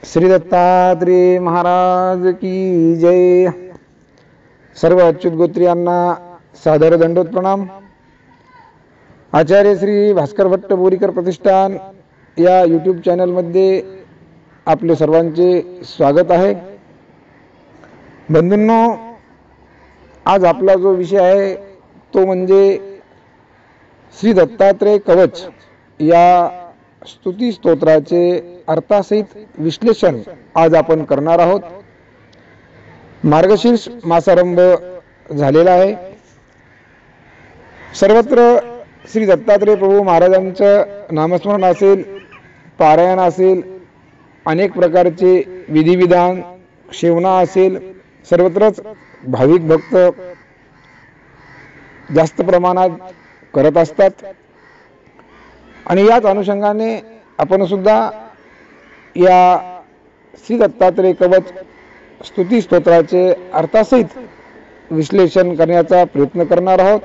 श्री दत्तात्रेय महाराज की जय। सर्व अच्युत गोत्रियांना सादर दंडोत प्रणाम। आचार्य श्री भास्कर भट्ट बोरीकर प्रतिष्ठान या यूट्यूब चॅनल मध्ये आपले सर्वांचे स्वागत आहे। बंधूंनो, आज आपला जो विषय आहे तो म्हणजे श्री दत्तात्रेय कवच या स्तुती स्तोत्राचे अर्थासहित विश्लेषण आज आपण करणार आहोत। मार्गशीर्ष मासारंभ झालेला आहे। सर्वत्र श्री दत्तात्रेय प्रभू महाराजांचं नामस्मरण असेल, पारायण असेल, अनेक प्रकारचे विधिविधान सेवना असेल, सर्वत्रच भाविक भक्त जास्त प्रमाणात करत असतात। आणि याच अनुषंगाने आपण सुद्धा या श्री दत्तात्रेय कवच स्तुती स्तोत्राचे अर्थासहित विश्लेषण करण्याचा प्रयत्न करणार आहोत।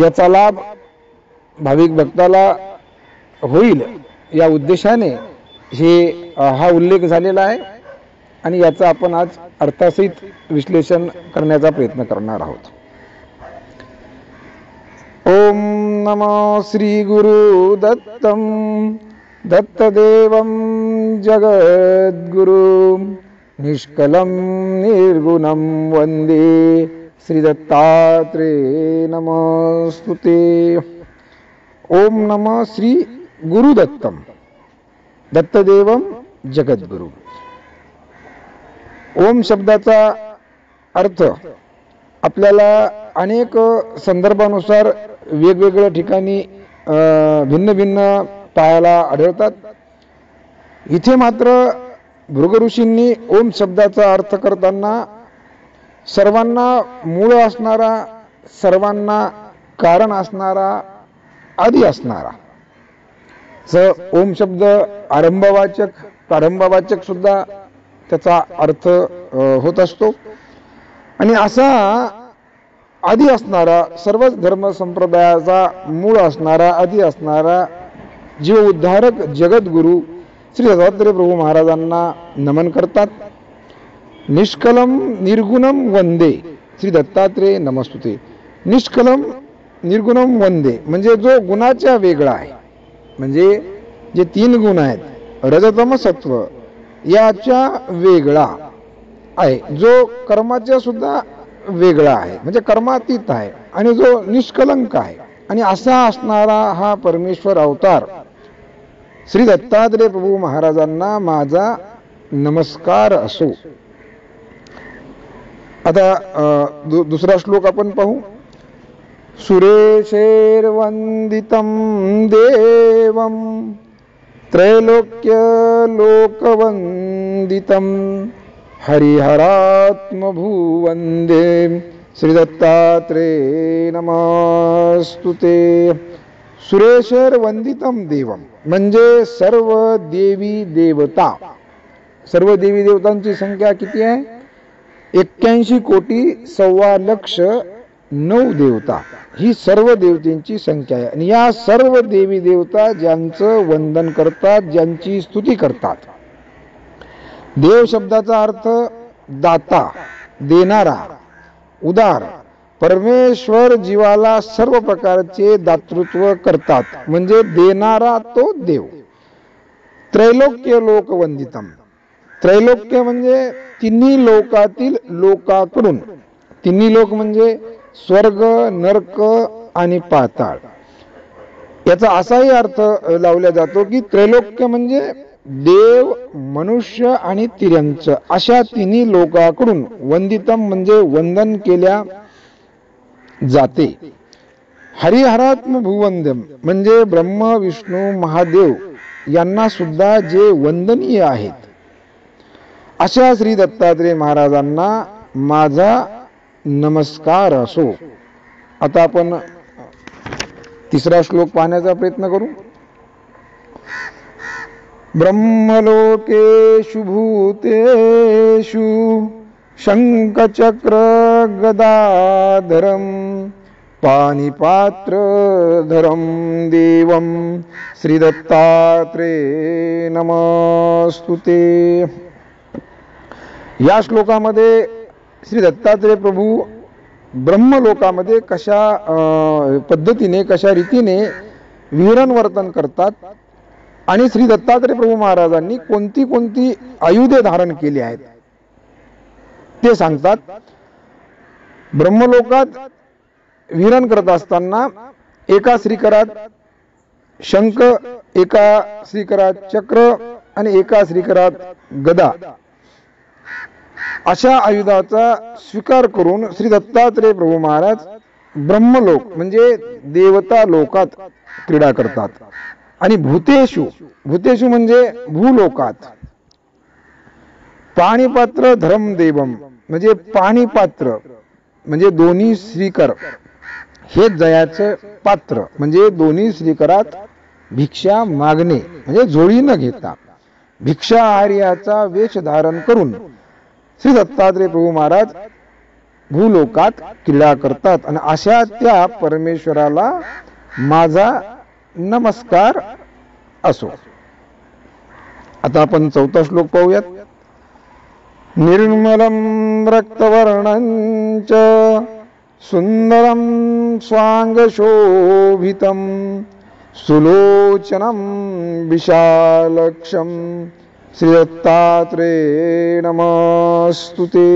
याचा लाभ भाविक भक्ताला होईल या उद्देशाने हा उल्लेख झालेला आहे आणि याचा आपण आज अर्थासहित विश्लेषण करण्याचा प्रयत्न करणार आहोत। ओम नमो श्री गुरु दत्तम दत्तदेवं जगद्गुरु निष्कलं निर्गुणं वंदे श्री दत्तात्रेय नमस्तुते। ओम नमः श्री गुरु दत्तम दत्तदेवं जगद्गुरु। ओम शब्दाचा अर्थ आपल्याला अनेक संदर्भानुसार वेगवेगळ्या ठिकाणी भिन्न भिन्न पाहायला आढळतात। इथे मात्र भृगु ऋषींनी ओम शब्दाचा अर्थ करताना सर्वांना मूळ असणारा, सर्वांना कारण असणारा, आदी असणारा ओम शब्द आरंभवाचक, प्रारंभवाचक सुद्धा त्याचा अर्थ होत असतो। आणि असा आदी असणारा, सर्वच धर्म संप्रदायाचा मूळ असणारा, आदी असणारा जीव उद्धारक जगद्गुरु श्री दत्तात्रेय प्रभू महाराजांना नमन करतात। निष्कलम निर्गुणम वंदे श्री दत्तात्रेय नमस्तुते। निष्कलम निर्गुणम वंदे म्हणजे जो गुणाच्या वेगळा आहे, म्हणजे जे तीन गुण आहेत रजतम सत्व याच्या वेगळा आहे, जो कर्माच्या सुद्धा वेगळा आहे, म्हणजे कर्मातीत आहे आणि जो निष्कलंक आहे। आणि असा असणारा हा परमेश्वर अवतार श्री दत्तात्रेय प्रभू महाराजांना माझा नमस्कार असो। आता दुसरा श्लोक आपण पाहू। सुरेशेर वंदितम देवम त्रैलोक्य लोकवंदितम हरिहरात्म भुवंदे श्री दत्तात्रेय नमस्तुते। सुरेशर वंदितम देवम म्हणजे सर्व देवी देवता, सर्व देवी देवतांची संख्या किती आहे? 81,15,09,000 देवता ही सर्व देवतांची संख्या आहे। आणि या सर्व देवी देवता ज्यांचं वंदन करतात, ज्यांची स्तुती करतात। देव शब्दाचा अर्थ दाता, देणारा, उदार। परमेश्वर जीवाला सर्व प्रकारचे दातृत्व करतात, म्हणजे देणारा तो देव। त्रैलोक्य लोकवंदितम, त्रैलोक्य म्हणजे तिन्ही लोकातील लोकाकडून, तिन्ही लोक म्हणजे स्वर्ग, नरक आणि पाताळ। याचा असाही अर्थ लावला जातो की त्रैलोक्य म्हणजे देव, मनुष्य आणि तिर्यंच अशा तिन्ही लोकांकडून वंदितम म्हणजे वंदन केल्या जाते। हरिहरात्म भुवंदम म्हणजे ब्रह्म, विष्णू, महादेव यांना सुद्धा जे वंदनीय आहेत, अशा श्री दत्तात्रेय महाराजांना माझा नमस्कार असो। आता आपण तिसरा श्लोक पाहण्याचा प्रयत्न करू। ब्रह्मलोकेषु भूतेषु शंखचक्र गदाधरं पानिपात्रधरं देवं श्रीदत्तात्रेय नमस्तुते. या श्लोकामध्ये श्री दत्तात्रेय प्रभू ब्रह्मलोकामध्ये कशा पद्धतीने कशा रीतीने विहरण वर्तन करतात आणि श्री दत्तात्रेय प्रभू महाराजांनी कोणती कोणती आयुधे धारण केली आहेत ते सांगतात. ब्रह्मलोकात विहरण करत असताना एका श्रीकरात शंख, एका श्रीकरात चक्र आणि एका श्रीकरात गदा अशा आयुधाचा स्वीकार करून श्री दत्तात्रेय प्रभू महाराज ब्रह्मलोक म्हणजे देवता लोकात क्रीडा करतात. आणि भूतेषु, भूतेषु म्हणजे भूलोकात पाणीपात्र धरम देवम म्हणजे पाणीपात्र म्हणजे दोन्ही श्रीकर हे जयाचं पात्र म्हणजे दोन्ही श्रीकरात भिक्षा मागणे म्हणजे झोळी न घेता भिक्षा आर्याचा वेश धारण करून श्री दत्तात्रेय प्रभू महाराज भूलोकात क्रीडा करतात. आणि अशा त्या परमेश्वराला माझा नमस्कार असो. आता आपण 4था श्लोक पाहूयात. निर्मलं रक्तवर्णंच सुंदरं स्वांगशोभितं सुलोचनं विशालक्षं श्री दत्तात्रेय नमस्तुते.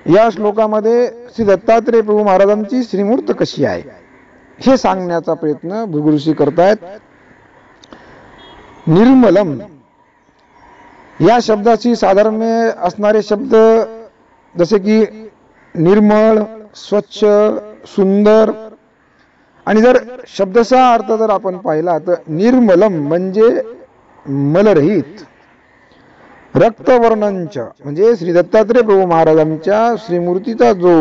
या श्लोकामध्ये श्री दत्तात्रेय प्रभू महाराजांची श्रीमूर्त कशी आहे हे सांगण्याचा प्रयत्न भृगुऋषी करतायत. निर्मलम या शब्दाची साधारण असणारे शब्द जसे की निर्मळ, स्वच्छ, सुंदर. आणि जर शब्दचा अर्थ जर आपण पाहिला तर निर्मलम म्हणजे मलरहित, रक्तवर्णंच म्हणजे श्री दत्तात्रेय प्रभू महाराजांच्या श्रीमूर्तीचा जो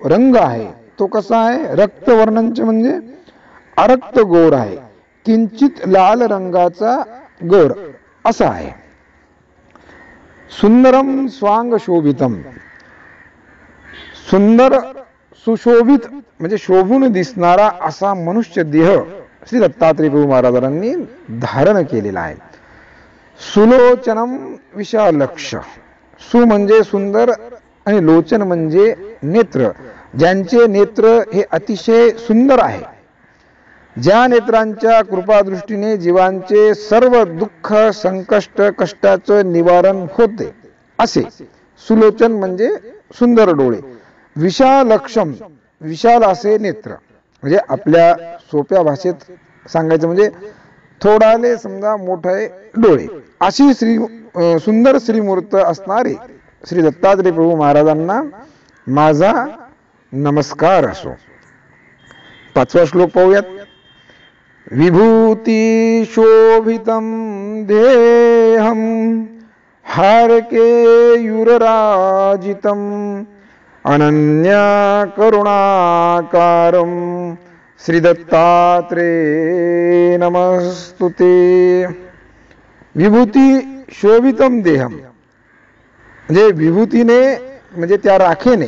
रंग आहे तो कसा आहे, रक्तवर्णंच म्हणजे अरक्त गोर आहे, किंचित लाल रंगाचा गोर असा आहे. सुंदरम स्वांग शोभितम सुंदर सुशोभित म्हणजे शोभून दिसणारा असा मनुष्य देह श्री दत्तात्रेय प्रभू महाराजांनी धारण केलेला आहे. सुलोचनम विशालक्ष सु म्हणजे सुंदर आणि लोचन म्हणजे नेत्र, ज्यांचे नेत्र हे अतिशय सुंदर आहे, ज्या नेत्रांच्या कृपादृष्टीने जीवांचे सर्व दुःख संकष्ट कष्टाचं निवारण होते असे सुलोचन म्हणजे सुंदर डोळे. विशालक्षम विशाल असे नेत्र म्हणजे आपल्या सोप्या भाषेत सांगायचं म्हणजे थोडाले समजा मोठे डोळे अशी सुंदर श्रीमूर्त असणारे श्री दत्तात्रेय प्रभू महाराजांना माझा नमस्कार असो. 5वा श्लोक पाहूयात. विभूती शोभितं देहं हारकेयुरराजितं अनन्या करुणाकारं श्री दत्तात्रेय नमस्तुते. विभूती शोभितम देहम म्हणजे विभूतीने म्हणजे त्या राखेने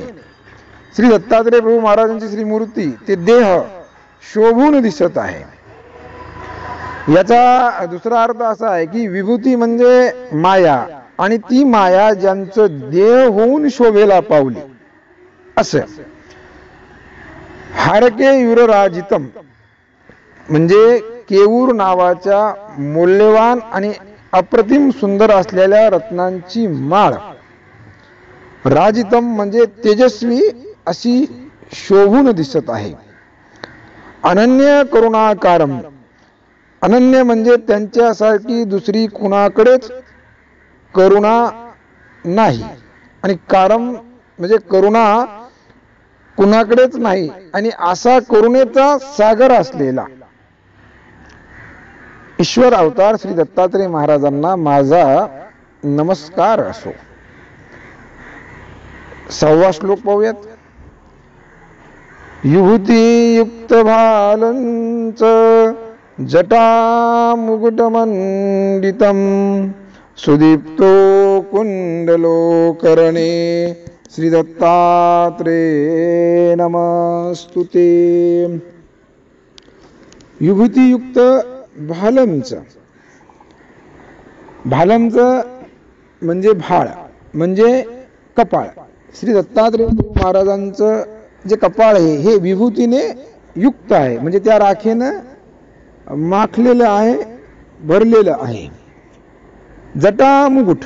श्री दत्तात्रेय प्रभू महाराजांची श्रीमूर्ती ते देह शोभून दिसत आहे. याचा दुसरा अर्थ असा आहे की विभूती म्हणजे माया आणि ती माया ज्यांचं देह होऊन शोभेला पावली असं. हारके युरराजितम म्हणजे केऊर नावाच्या मौल्यवान आणि अप्रतिम सुंदर असलेल्या रत्नांची माळ. राजितम म्हणजे तेजस्वी अशी शोभून दिसत आहे. अनन्य करुणाकारम अनन्य म्हणजे त्यांच्यासारखी दुसरी कुणाकडेच करुणा नाही आणि कारम म्हणजे करुणा कुणाकडेच नाही आणि असा करुणेचा सागर असलेला ईश्वर अवतार श्री दत्तात्रेय महाराजांना माझा नमस्कार असो. 6वा श्लोक पाहूयात. युवती युक्त भालंच जटा मुकुटमंडितं सुदीप्तो कुंडलो करणे श्री दत्तात्रेय नमस्तुते. विभूतियुक्त भालमचं म्हणजे भाळ म्हणजे कपाळ. श्री दत्तात्रेय महाराजांचं जे कपाळ आहे हे विभूतीने युक्त आहे, म्हणजे त्या राखेनं माखलेलं आहे, भरलेलं आहे. जटा मुकुट,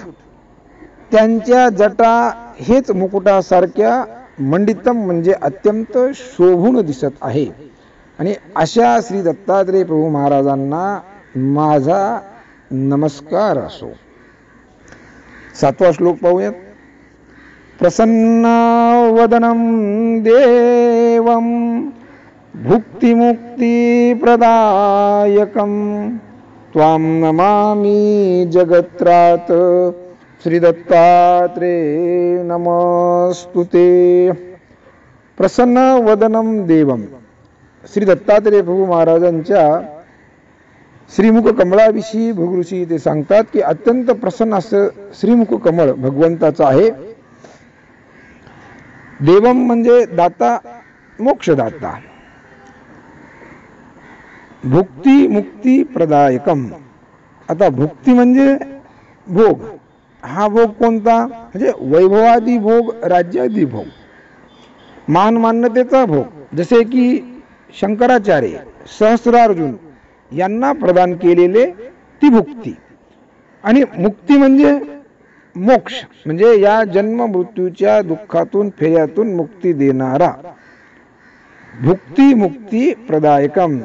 त्यांच्या जटा हेच मुकुटासारख्या मंडितम म्हणजे अत्यंत शोभून दिसत आहे. आणि अशा श्री दत्तात्रेय प्रभू महाराजांना माझा नमस्कार असो. 7वा श्लोक पाहूयात. प्रसन्न वदनम देवम भुक्तिमुक्ती प्रदायकम त्वां नमामि जगत्रात श्री दत्तात्रेय नमस्तुते. प्रसन्न वदनम देवम, श्री दत्तात्रेय प्रभू महाराजांच्या श्रीमुख कमळाविषयी भृगुऋषी ते सांगतात की अत्यंत प्रसन्न असं श्रीमुख कमळ भगवंताचं आहे. देवम म्हणजे दाता, मोक्षदाता. भुक्ती मुक्ती प्रदायकम, आता भुक्ती म्हणजे भोग. हा भोग कोणता? म्हणजे वैभवादी भोग, राज्यादी भोग, मान मान्यतेचा भोग, जसे की शंकराचार्य सहस्रार्जुन यांना प्रदान केलेले ती भुक्ती. आणि मुक्ती म्हणजे मोक्ष, म्हणजे या जन्म मृत्यूच्या दुःखातून फेऱ्यातून मुक्ती देणारा. भुक्ती मुक्ती प्रदायकम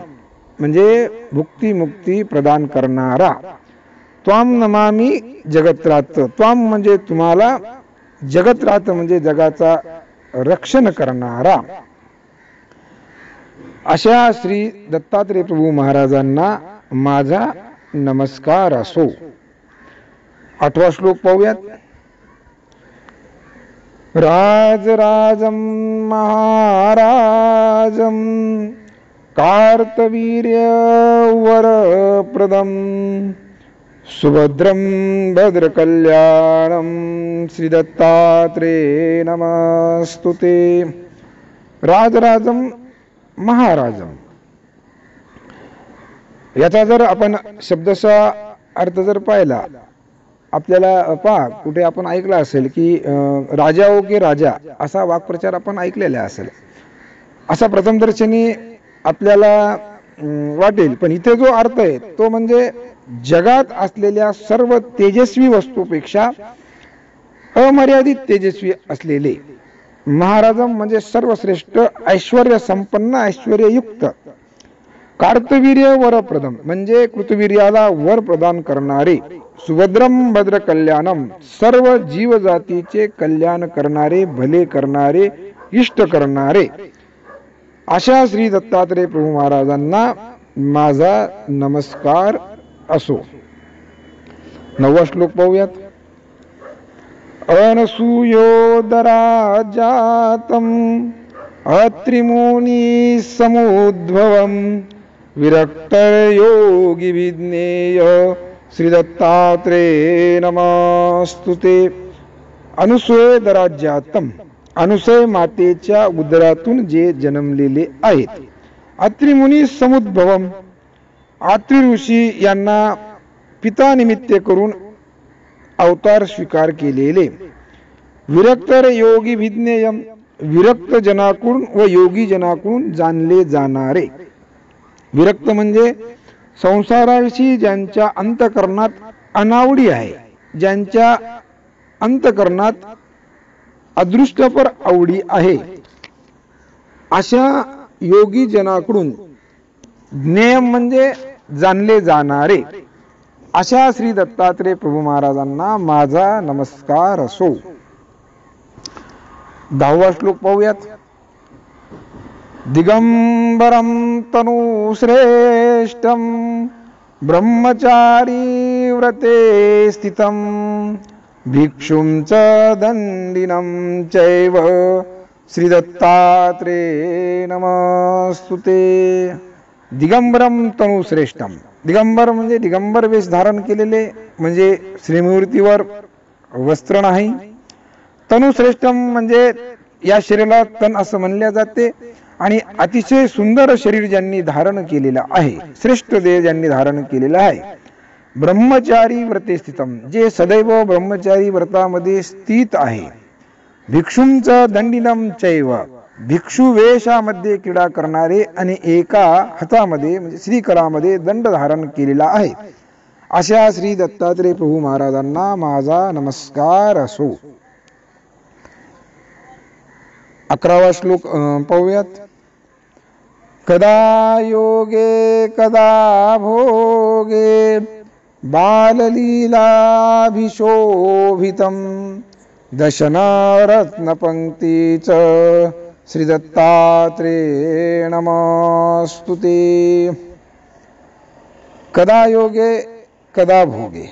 म्हणजे भुक्ती मुक्ती प्रदान करणारा. त्वाम नमामि जगत्रात, त्वाम म्हणजे तुम्हाला, जगत्रात म्हणजे जगाचा रक्षण करणारा. अशा श्री दत्तात्रेय प्रभू महाराजांना माझा नमस्कार असो. 8वा श्लोक पाहूयात. राजराजं महाराजं कार्तवीर्यवरप्रदं सुभद्रं भद्रकल्याणं श्री दत्तात्रेय नमस्तुते. राजराजं महाराजं, याचा जर आपण शब्दशः अर्थ जर पाहिला, आपल्याला पहा कुठे आपण ऐकला असेल की राजा हो की राजा, असा वाक्प्रचार आपण ऐकलेला असेल. असा प्रथमदर्शनी आपल्याला वाटेल, पण इथे जो अर्थ आहे तो म्हणजे जगात असलेल्या सर्व तेजस्वी वस्तूपेक्षा अमर्यादित तेजस्वी असलेले. महाराजम म्हणजे सर्वश्रेष्ठ, ऐश्वर्य संपन्न, ऐश्वर्ययुक्त. कार्तवीर्य वरप्रदम म्हणजे कृतवीर्याला वर प्रदान करणारे. सुभद्रम भद्र कल्याणम सर्व जीवजातीचे कल्याण करणारे, भले करणारे, इष्ट करणारे. अशा श्री दत्तात्रेय प्रभू महाराजांना माझा नमस्कार असो. 9वा श्लोक पाहूयात. अनसूयोदरा जातम अत्रिमुनी समुद्भवम विरक्त योगी विज्ञेय श्री दत्तात्रेय नमस्तुते. अनुसूय दराजातम, अनुसूय मातेच्या उदरातून जे जन्मलेले आहेत. अत्रिमुनी समुद्भवम, अत्रि ऋषी यांना पिता निमित्त करून अवतार स्वीकार केलेले. विरक्त योगी विज्ञेयम, विरक्त जनाकडून व योगी जनाकडून जाणले जाणारे. विरक्त म्हणजे संसाराविषयी ज्यांच्या अंतःकरणात अनावडी आहे, ज्यांच्या अंतःकरणात अदृष्टपर आवडी आहे, अशा योगी जनाकडून ज्ञेय म्हणजे जाणले जाणारे. अशा श्री दत्तात्रेय प्रभू महाराजांना माझा नमस्कार असो. 10वा श्लोक पाहूयात. दिगंबरम तनुश्रेष्ठम ब्रह्मचारी व्रते स्थितम भिक्षुं च दंडिनं चैव श्री दत्तात्रेय नमस्तुते. दिगंबरम तनुश्रेष्ठम, दिगंबर म्हणजे दिगंबर वेश धारण केलेले, म्हणजे श्रीमूर्तीवर वस्त्र नाही. तनुश्रेष्ठम म्हणजे या शरीराला तन असं म्हणले जाते आणि अतिशय सुंदर शरीर ज्यांनी धारण केलेलं आहे, श्रेष्ठ देह ज्यांनी धारण केलेलं आहे. ब्रह्मचारी व्रते स्थितम, जे सदैव ब्रह्मचारी व्रतामध्ये स्थित आहे. भिक्षुंच दंडिनम चैव, भिक्षु वेशामध्ये क्रीडा करणारे आणि एका हातामध्ये म्हणजे श्रीकरामध्ये दंड धारण केलेला आहे. अशा श्री दत्तात्रेय प्रभू महाराजांना माझा नमस्कार असो. 11वा श्लोक पाहूयात. कदा योगे कदा भोगे बाललीलाभिशोभितं दशनरत्नपंक्तीच श्री दत्तात्रेय नमस्तुते. कदा योगे कदा भोगे,